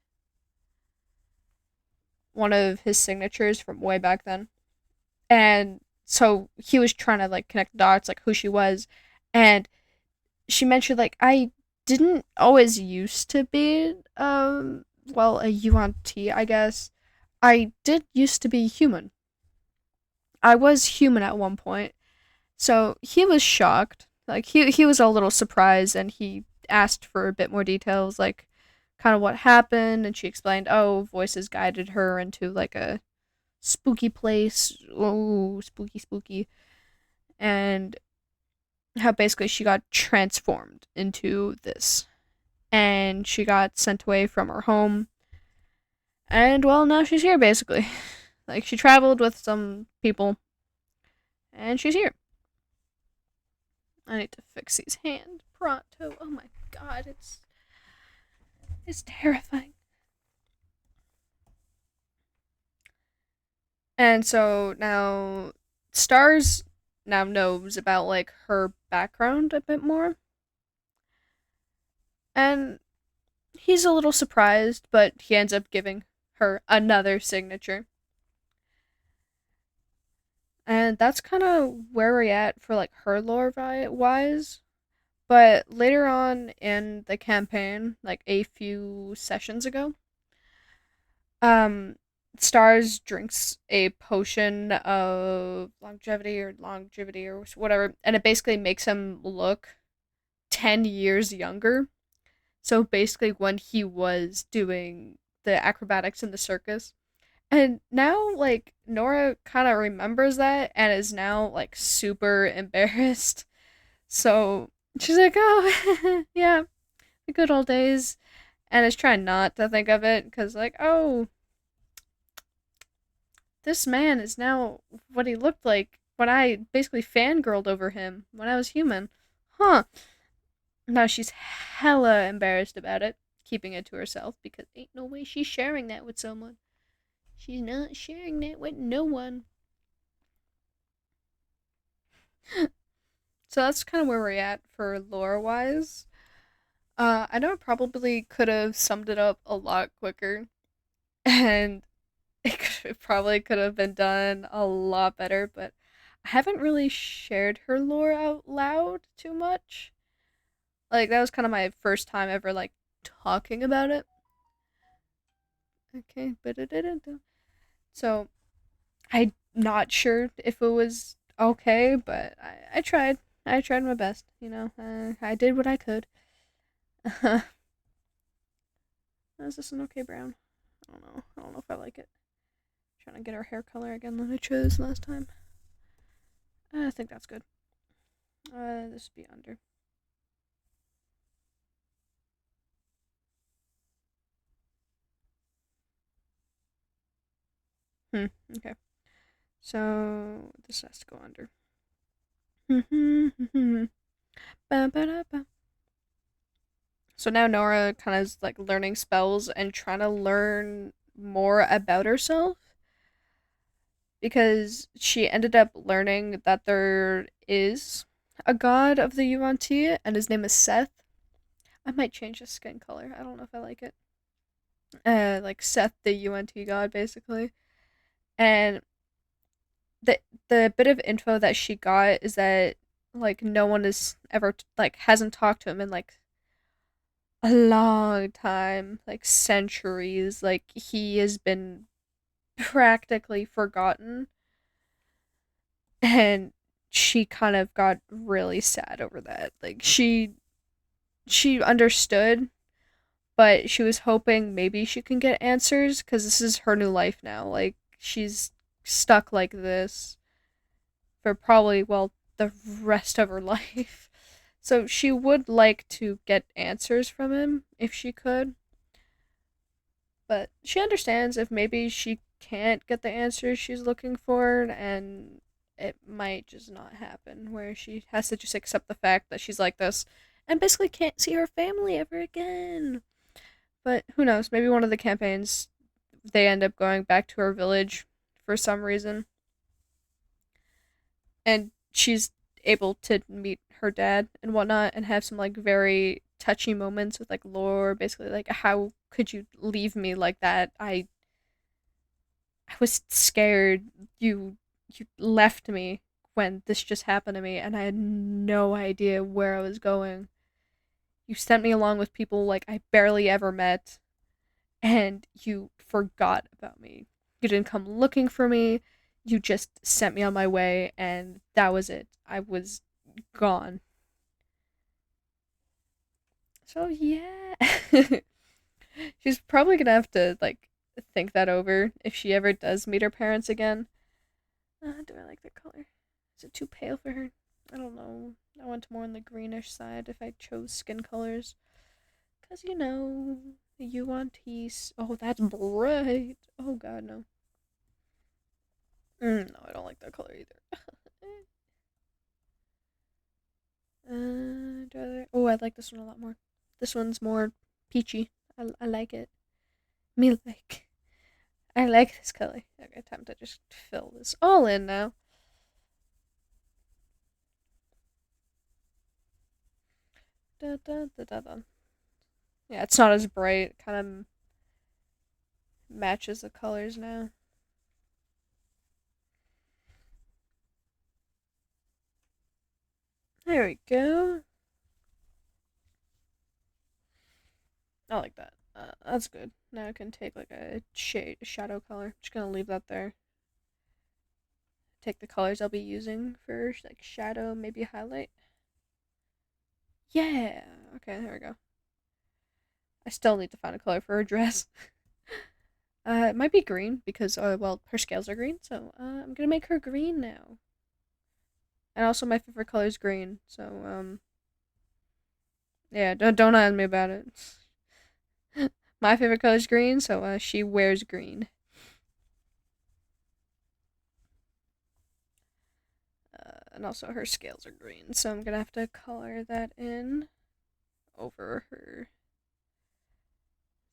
one of his signatures from way back then. And so he was trying to like connect the dots, like who she was. And she mentioned like I didn't always used to be well a UNT, I guess. I did used to be human. I was human at one point. So he was shocked. Like he was a little surprised and he asked for a bit more details, like kind of what happened, and she explained, oh, voices guided her into like a spooky place. Oh, spooky, spooky. And how basically she got transformed into this. And she got sent away from her home. And well, now she's here basically. Like she traveled with some people and she's here. I need to fix these hands pronto. Oh my god, it's terrifying. And so now Stars now knows about like her background a bit more. And he's a little surprised, but he ends up giving her another signature. And that's kind of where we're at for like her lore wise. But later on in the campaign, like a few sessions ago, um, Stars drinks a potion of longevity or whatever, and it basically makes him look 10 years younger. So basically, when he was doing the acrobatics in the circus. And now, like, Nora kind of remembers that and is now, like, super embarrassed. So she's like, oh, yeah, the good old days. And is trying not to think of it because, like, oh, this man is now what he looked like when I basically fangirled over him when I was human. Huh. Now she's hella embarrassed about it, keeping it to herself because ain't no way she's sharing that with someone. She's not sharing that with no one. So that's kind of where we're at for lore wise. I know I probably could have summed it up a lot quicker, and it probably could have been done a lot better, but I haven't really shared her lore out loud too much. Like, that was kind of my first time ever, like, talking about it. Okay, so I'm not sure if it was okay, but I tried. I tried my best, you know. I did what I could. Is this an okay brown? I don't know. I don't know if I like it. Trying to get our hair color again that I chose last time. I think that's good. This would be under. Okay. So this has to go under. So now Nora kind of is like learning spells and trying to learn more about herself because she ended up learning that there is a god of the UNT and his name is Seth. I might change his skin color. I don't know if I like it. Like Seth the UNT god basically. And the bit of info that she got is that like no one has ever like hasn't talked to him in like a long time, like centuries. Like he has been practically forgotten. And she kind of got really sad over that. Like she understood, but she was hoping maybe she can get answers cuz this is her new life now. Like she's stuck like this for probably the rest of her life. So she would like to get answers from him if she could, but she understands if maybe she can't get the answers she's looking for, and it might just not happen where she has to just accept the fact that she's like this and basically can't see her family ever again. But who knows, maybe one of the campaigns they end up going back to her village for some reason, and she's able to meet her dad and whatnot and have some like very touchy moments with like lore, basically like how could you leave me like that? I was scared. You left me when this just happened to me, and I had no idea where I was going. You sent me along with people like I barely ever met, and you forgot about me. You didn't come looking for me. You just sent me on my way, and that was it. I was gone. So yeah, she's probably gonna have to like think that over if she ever does meet her parents again. Do I like the color? Is it too pale for her? I don't know. I went more on the greenish side if I chose skin colors. Because, you want peace. Oh, that's bright. Oh, God, no. No, I don't like that color either. Oh, I like this one a lot more. This one's more peachy. I like it. Me like. I like this color. Okay, time to just fill this all in now. Da, da, da, da, da. Yeah, it's not as bright. It kind of matches the colors now. There we go. I like that. That's good. Now I can take like a shadow color. Just gonna leave that there. Take the colors I'll be using for like shadow, maybe highlight. Yeah. Okay, there we go. I still need to find a color for her dress. It might be green because her scales are green, so I'm gonna make her green now. And also my favorite color is green, so yeah, don't ask me about it. My favorite color is green, so she wears green. And also her scales are green, so I'm gonna have to color that in over her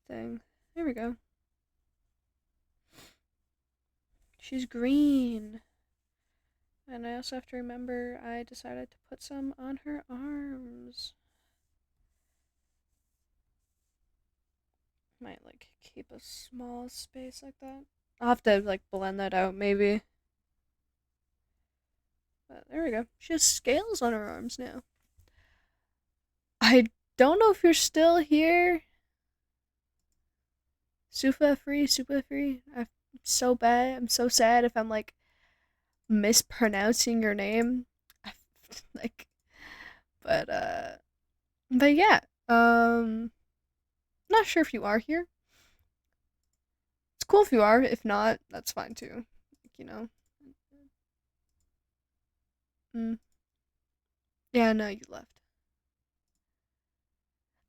thing. There we go. She's green. And I also have to remember I decided to put some on her arms. Might like keep a small space like that. I'll have to like blend that out maybe. But there we go. She has scales on her arms now. I don't know if you're still here. Super free. I'm so bad. I'm so sad if I'm like mispronouncing your name. like, but but yeah. Not sure if you are here. It's cool if you are. If not, that's fine too. Like, you know. Mm. Yeah, no, you left.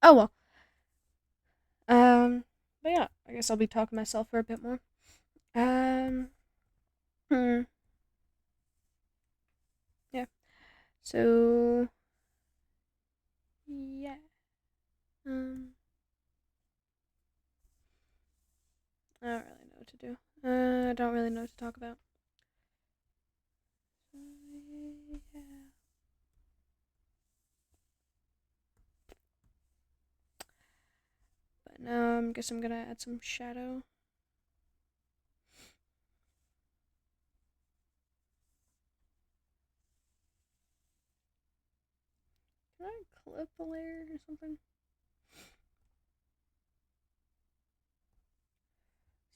Oh well. But yeah, I guess I'll be talking myself for a bit more. Um. Hmm. Yeah. So. Yeah. Um. I don't really know what to do. I don't really know what to talk about. Yeah. But now I guess I'm gonna add some shadow. Can I clip a layer or something?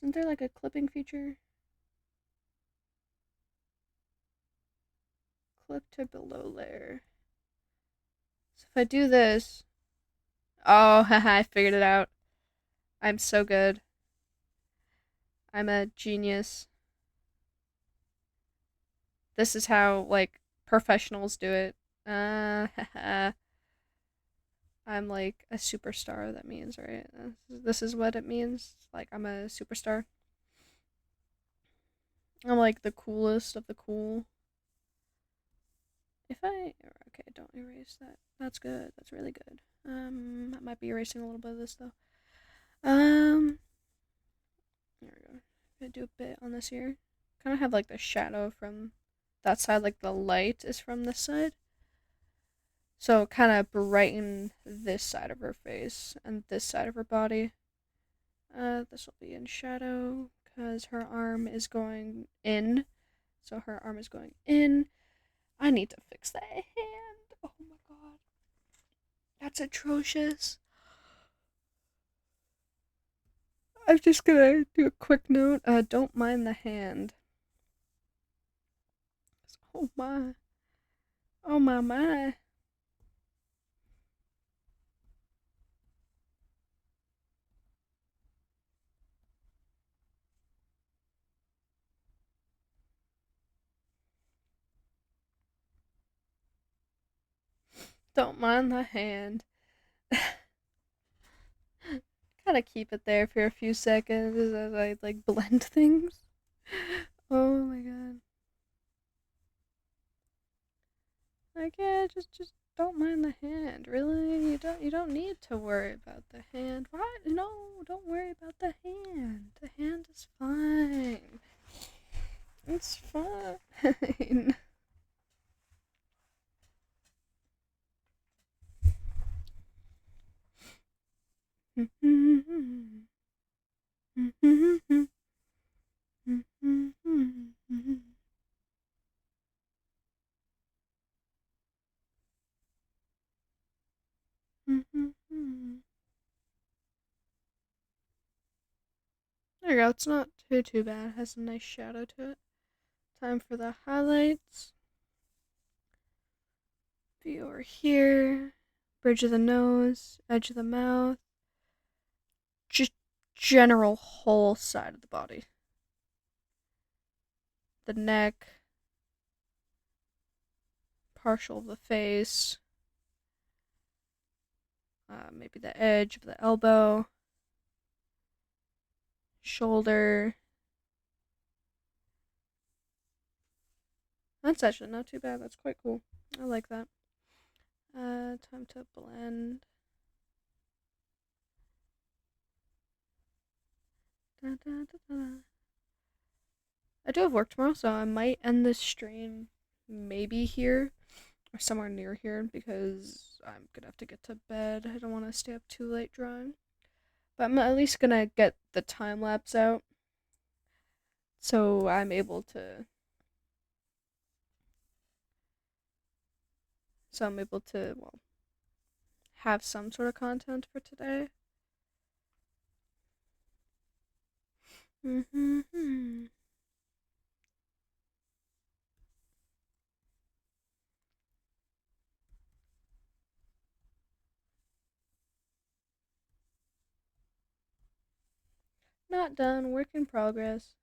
Isn't there like a clipping feature? click to below layer. So if I do this, oh, haha, I figured it out. I'm so good. I'm a genius. This is how like professionals do it. Haha. I'm like a superstar. That means, right? This is what it means. Like I'm a superstar. I'm like the coolest of the cool. If I okay, don't erase that. That's good. That's really good. I might be erasing a little bit of this though. There we go. I'm gonna do a bit on this here. Kind of have like the shadow from that side, like the light is from this side. So kind of brighten this side of her face and this side of her body. This will be in shadow because her arm is going in. So her arm is going in. I need to fix that hand. Oh my god. That's atrocious. I'm just gonna do a quick note. Don't mind the hand. Oh my. Oh my my. Don't mind the hand. Gotta keep it there for a few seconds as I like blend things. Oh my god. Like yeah, just don't mind the hand. Really, you don't need to worry about the hand. What? No, don't worry about the hand. The hand is fine. It's fine. There you go. It's not too bad. It has a nice shadow to it. Time for the highlights. Be over here. Bridge of the nose, edge of the mouth. Just general whole side of the body. The neck. Partial of the face. Maybe the edge of the elbow. Shoulder. That's actually not too bad. That's quite cool. I like that. Time to blend. Da, da, da, da. I do have work tomorrow, so I might end this stream maybe here or somewhere near here because I'm gonna have to get to bed. I don't want to stay up too late drawing, but I'm at least gonna get the time lapse out so I'm able to. So I'm able to well have some sort of content for today. Mm-hmm. Not done. Work in progress.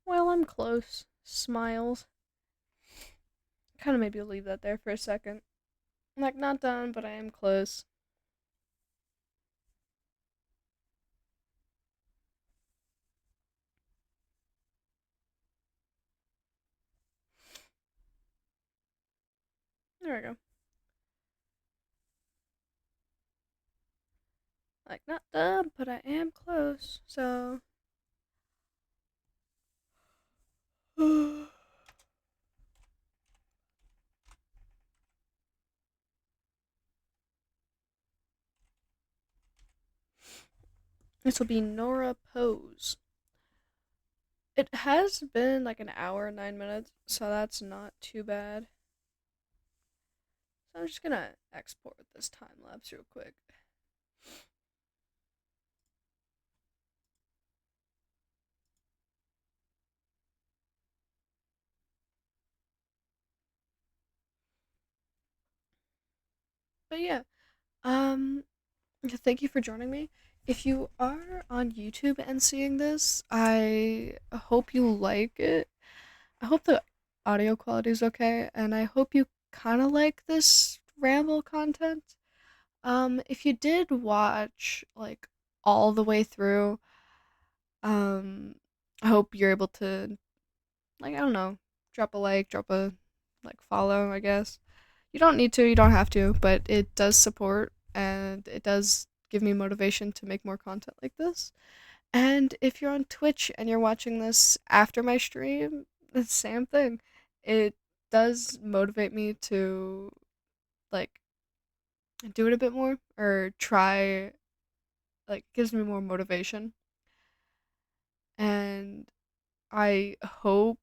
Well, I'm close. Smiles. Kind of maybe leave that there for a second. Like, not done, but I am close. There we go. Like, not done, but I am close. So. This will be Nora Pose. It has been like an hour, 9 minutes, so that's not too bad. So I'm just gonna export this time lapse real quick. But yeah, um, thank you for joining me. If you are on YouTube and seeing this, I hope you like it. I hope the audio quality is okay, and I hope you kind of like this ramble content. If you did watch like all the way through, um, I hope you're able to like I don't know, drop a like, drop a like follow, I guess. You don't need to, you don't have to, but it does support and it does give me motivation to make more content like this. And if you're on Twitch and you're watching this after my stream, the same thing. It does motivate me to like do it a bit more or try like gives me more motivation. And I hope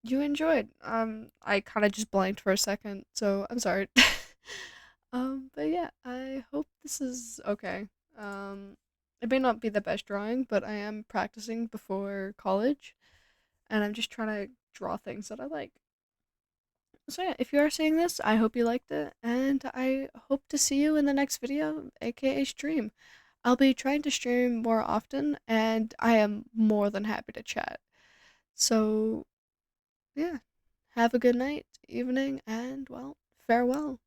you enjoyed. I kind of just blanked for a second, so I'm sorry. But yeah, I hope this is okay. It may not be the best drawing, but I am practicing before college, and I'm just trying to draw things that I like. So yeah, if you are seeing this, I hope you liked it, and I hope to see you in the next video, aka stream. I'll be trying to stream more often, and I am more than happy to chat. So yeah, have a good night, evening, and well, farewell.